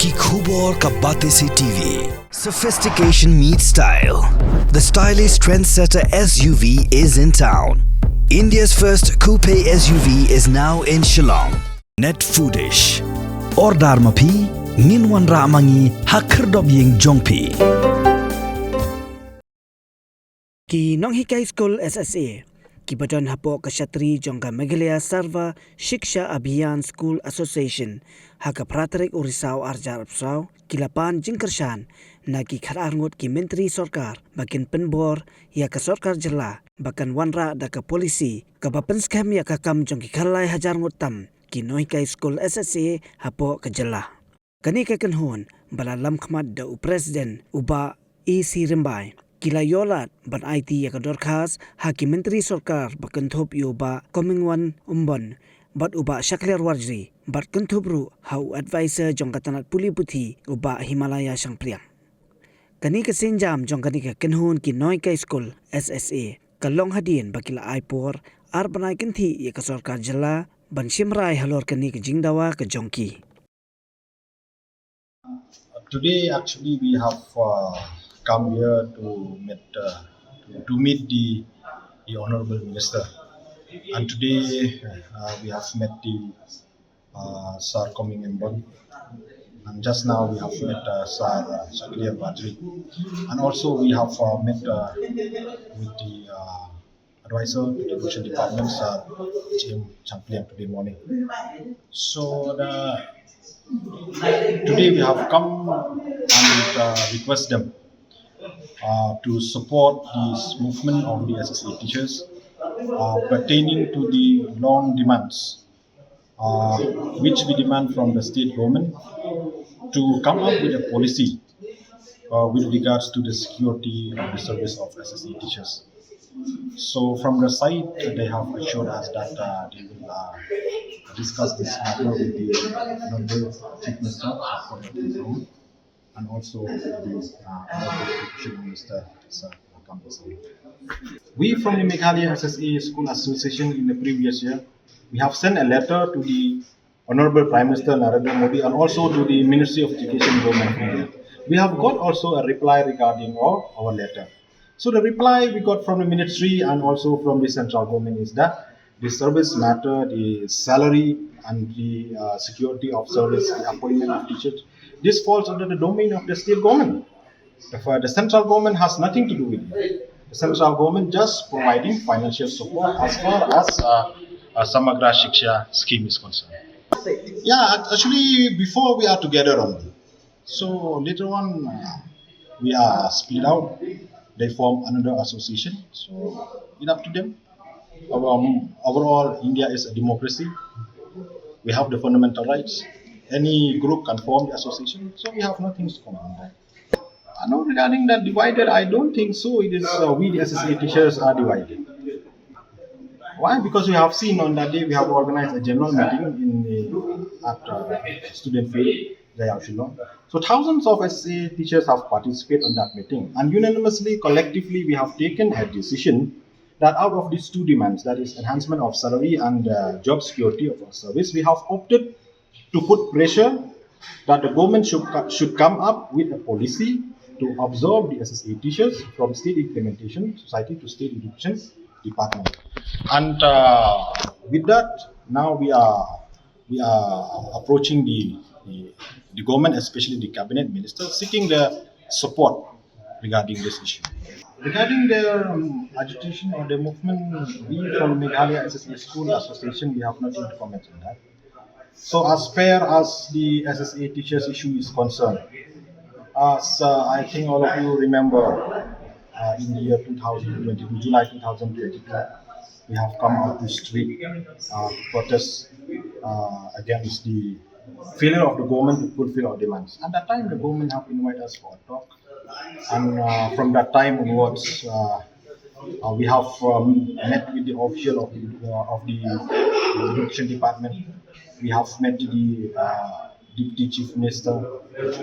Ki Khubor Ka Bate Se TV. Sophistication meets style. The stylish trendsetter SUV is in town. India's first coupe SUV is now in Shillong. Net Foodish. Ordar Mapi, Minwan Ramangi, Hakerdob Ying Jongpi. Ki Nonghikai School SSA. Ki Badan Hapo Kashatri Jongka Meghalaya Sarva Shiksha Abhiyan School Association Haka Pratarik Urisau Arjar Apsau Kilapan Jingkershan Naki Kharangut Ki Myntri Sorkar Bakin Pynbor Ya Ka Sorkar Jela Bakan Wanra Daka Polisi Kaba Pynskhem Ya Ka Kam Jongki Khalai Hajar Ngutam Ki Nonghikai School SSA Hapo Ka Jela Kani Ka Kanhun Bala Lam Khmat Da U President Uba E.C. Rimbai Kila yolat ban IT ya kadorkas haki Myntri Sorkar bakenthop yoba comingwan umbon bat uba Shakler Warjri bat kenthopru hau advisor jongkatanat puli puthi uba Himalaya Sangpriang kani ka sinjam jongkani ka kenhun ki Nonghikai School SSA kalong hadin bakila aipor ar banai kenthi ya ka Sorkar jela ban shimrai halor kani ka jingdawa ka jongki. Today, actually, we have come here to meet the Honorable Minister, and today we have met the Sir Coming Embon, and just now we have met Sir Shakler Badri, and also we have met with the advisor to the Education Department, Sir Jim Champliang, today morning. So today we have come and request them to support this movement of the SSA teachers pertaining to the long demands which we demand from the state government to come up with a policy with regards to the security of the service of SSA teachers. So from the side, they have assured us that they will discuss this matter with the Honorable Chief Minister of the government, and also the Honorable Education Minister, Sir Kampa. We from the Meghalaya SSA School Association in the previous year, we have sent a letter to the Honorable Prime Minister Narendra Modi and also to the Ministry of Education Government of India. We have got also a reply regarding our letter. So the reply we got from the ministry and also from the central government is that the service matter, the salary and the security of service, the appointment of teachers, this falls under the domain of the state government. Therefore, the central government has nothing to do with it. The central government just providing financial support as far as Samagra Shiksha scheme is concerned. Yeah, actually before we are together only. So later on we are split out. They form another association. So it's up to them. Overall, India is a democracy. We have the fundamental rights. Any group can form the association, so we have nothing to comment on that. Now regarding that divided, I don't think so. It is we the SSA teachers are divided. Why? Because we have seen on that day we have organized a general meeting at student field, Jaya Shillong. So thousands of SSA teachers have participated on that meeting, and unanimously, collectively, we have taken a decision that out of these two demands, that is enhancement of salary and job security of our service, we have opted to put pressure that the government should come up with a policy to absorb the SSA teachers from state implementation society to state education department. And with that, now we are approaching the government, especially the cabinet minister, seeking their support regarding this issue. Regarding their agitation or their movement, we from Meghalaya SSA School Association, we have nothing to comment on that. So as far as the SSA teachers issue is concerned, as I think all of you remember, in the year 2022, July 2022, we have come out to street protest against the failure of the government to fulfill our demands. At that time, the government have invited us for a talk, and from that time onwards, we have met with the official of the education department. We have met the deputy chief minister.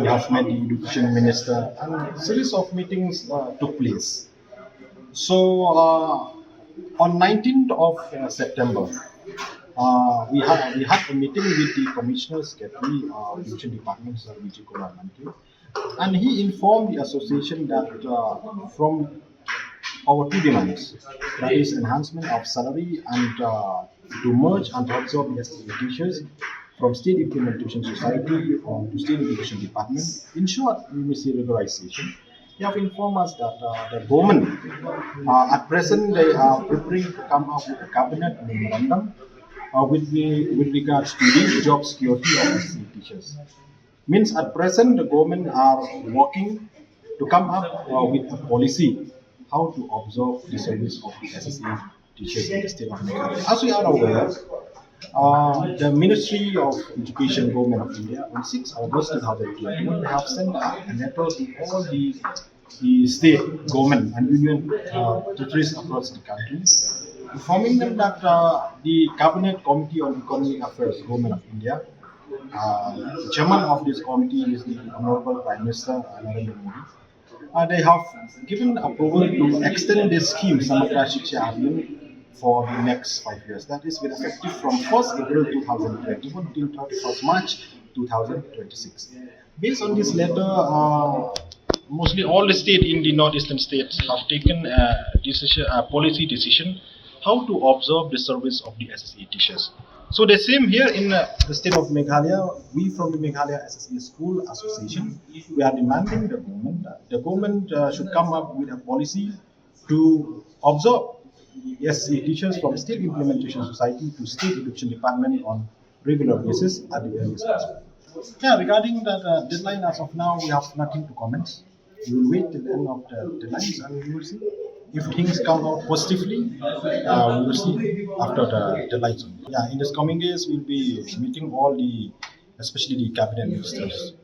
We have met the education minister, and a series of meetings took place. So on 19th of September, we had a meeting with the Commissioner Secretary of Education Department, Sir Myntri, and he informed the association that from our two demands, that is enhancement of salary and to merge and absorb the teachers from State Implementation Society or to State Education Department. In short, we may say regularization. They have informed us that the government, at present, they are preparing to come up with a cabinet memorandum with regards to the job security of SSC teachers. Means at present, the government are working to come up with a policy how to observe the service of the SSC teachers in the state of Meghalaya. As we are aware, the Ministry of Education, Government of India, on 6 August 2021, have sent a letter to all the state government and union territories across the country, informing them that the Cabinet Committee on Economic Affairs, Government of India, the chairman of this committee is the Honorable Prime Minister Narendra Modi. They have given approval to extend this scheme, Samagra Shiksha Abhiyan, for the next 5 years. That is with effective from 1st April 2021 till 31st March 2026. Based on this letter, mostly all the states in the northeastern states have taken a policy decision how to observe the service of the SSA teachers. So the same here in the state of Meghalaya, we from the Meghalaya SSA School Association, we are demanding the government should come up with a policy to observe SSA teachers from State Implementation Society to State Education Department on regular basis at the earliest possible. Yeah, regarding the deadline as of now, we have nothing to comment. We will wait till the end of the deadlines and we will see. If things come out positively, we will see after the deadlines. Yeah, in this coming days, we'll be meeting all especially the cabinet ministers